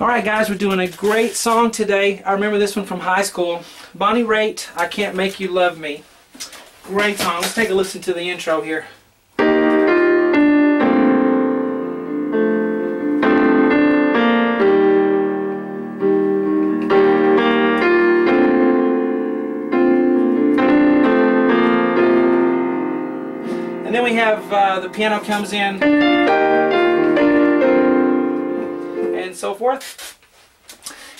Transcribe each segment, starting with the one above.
Alright guys, we're doing a great song today. I remember this one from high school. Bonnie Raitt, I Can't Make You Love Me. Great song. Let's take a listen to the intro here. And then we have the piano comes in and so forth.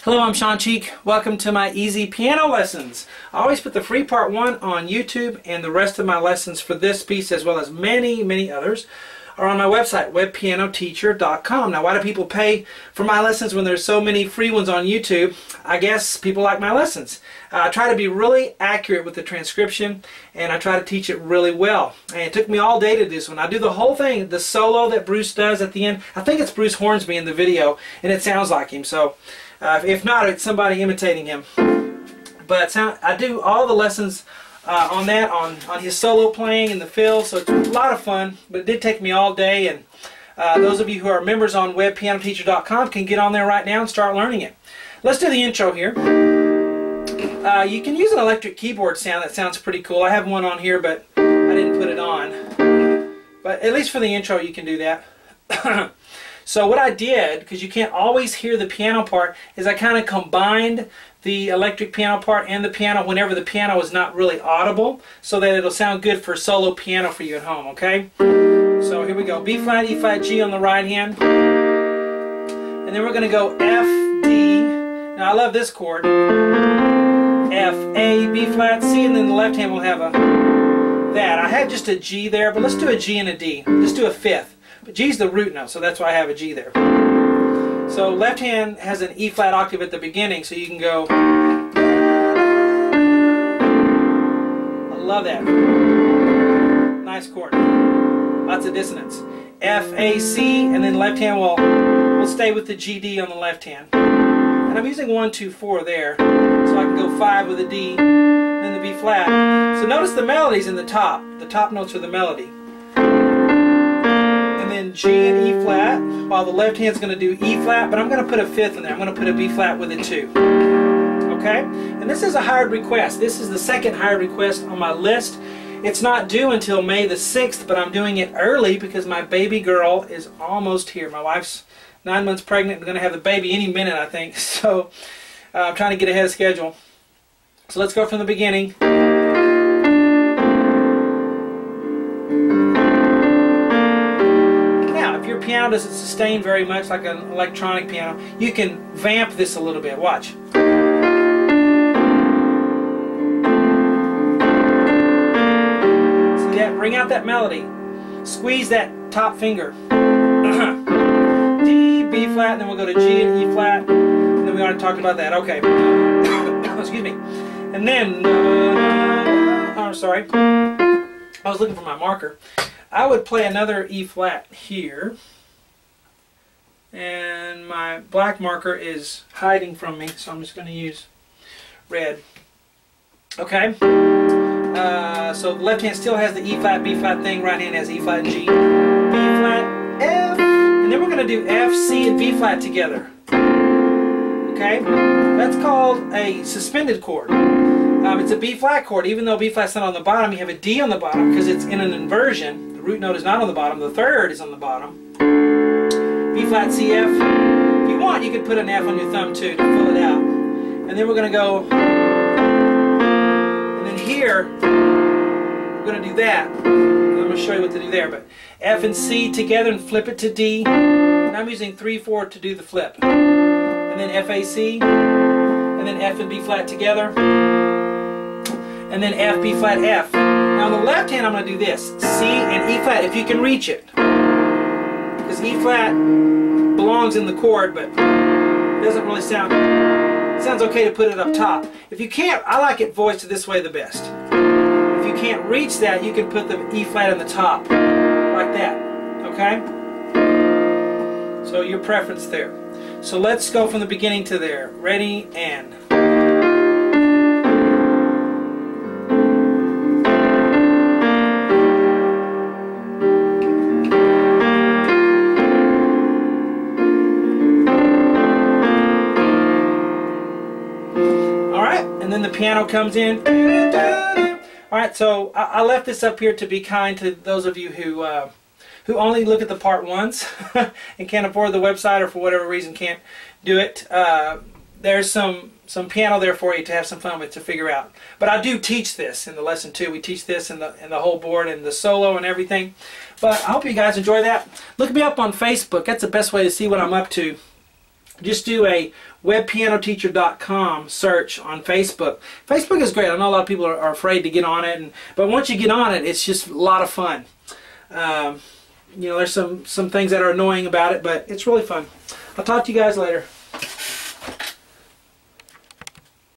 Hello, I'm Sean Cheek. Welcome to my easy piano lessons. I always put the free part 1 on YouTube, and the rest of my lessons for this piece as well as many others are on my website, webpianoteacher.com. Now, why do people pay for my lessons when there's so many free ones on YouTube? I guess people like my lessons. I try to be really accurate with the transcription, and I try to teach it really well. And it took me all day to do this one. I do the whole thing, the solo that Bruce does at the end. I think it's Bruce Hornsby in the video, and it sounds like him. So if not, it's somebody imitating him. But I do all the lessons on his solo playing and the fills, so it's a lot of fun, but it did take me all day, and those of you who are members on webpianoteacher.com can get on there right now and start learning it. Let's do the intro here. You can use an electric keyboard sound that sounds pretty cool. I have one on here, but I didn't put it on. But at least for the intro you can do that. So what I did, because you can't always hear the piano part, is I kind of combined the electric piano part and the piano whenever the piano is not really audible, so that it'll sound good for solo piano for you at home, okay? So here we go. B flat, E flat, G on the right hand. And then we're going to go F, D. Now I love this chord. F, A, B flat, C, and then the left hand will have a that. I had just a G there, but let's do a G and a D. Let's do a fifth. But G's the root note, so that's why I have a G there. So left hand has an E flat octave at the beginning, so you can go. I love that. Nice chord. Lots of dissonance. F, A, C, and then left hand will stay with the G, D on the left hand. And I'm using 1, 2, 4 there, so I can go 5 with a D, then the B flat. So notice the melody's in the top. The top notes are the melody. And then G and E flat, while the left hand's going to do E flat, but I'm going to put a fifth in there. I'm going to put a B flat with it too. Okay? And this is a hired request. This is the second hired request on my list. It's not due until May the 6th, but I'm doing it early because my baby girl is almost here. My wife's 9 months pregnant and going to have the baby any minute, I think. So I'm trying to get ahead of schedule. So let's go from the beginning. Piano doesn't sustain very much like an electronic piano. You can vamp this a little bit. Watch. See that? Bring out that melody. Squeeze that top finger. D, B flat, and then we'll go to G and E flat. And then we already talked about that. Okay. Excuse me. And then, oh, sorry. I was looking for my marker. I would play another E flat here, and my black marker is hiding from me, so I'm just going to use red. Okay, so the left hand still has the E flat, B flat thing, right hand has E flat, G, B flat, F, and then we're going to do F, C, and B flat together. Okay, that's called a suspended chord. It's a B flat chord. Even though B flat's not on the bottom, you have a D on the bottom because it's in an inversion. The root note is not on the bottom. The third is on the bottom. B flat, C, F. If you want, you could put an F on your thumb too to fill it out. And then we're going to go. And then here, we're going to do that. I'm going to show you what to do there. But F and C together and flip it to D. And I'm using 3, 4 to do the flip. And then F, A, C. And then F and B flat together. And then F, B flat, F. Now on the left hand I'm going to do this. C and E flat if you can reach it. Because E flat belongs in the chord, but it doesn't really sound... It sounds okay to put it up top. If you can't, I like it voiced this way the best. If you can't reach that, you can put the E flat in the top. Like that. Okay? So your preference there. So let's go from the beginning to there. Ready, and... then the piano comes in. Alright, so I left this up here to be kind to those of you who only look at the part ones and can't afford the website, or for whatever reason can't do it. There's some piano there for you to have some fun with, to figure out. But I do teach this in the lesson too. We teach this in the whole board and the solo and everything. But I hope you guys enjoy that. Look me up on Facebook. That's the best way to see what I'm up to. Just do a webpianoteacher.com search on Facebook. Facebook is great. I know a lot of people are afraid to get on it, but once you get on it, it's just a lot of fun. You know, there's some things that are annoying about it, but it's really fun. I'll talk to you guys later.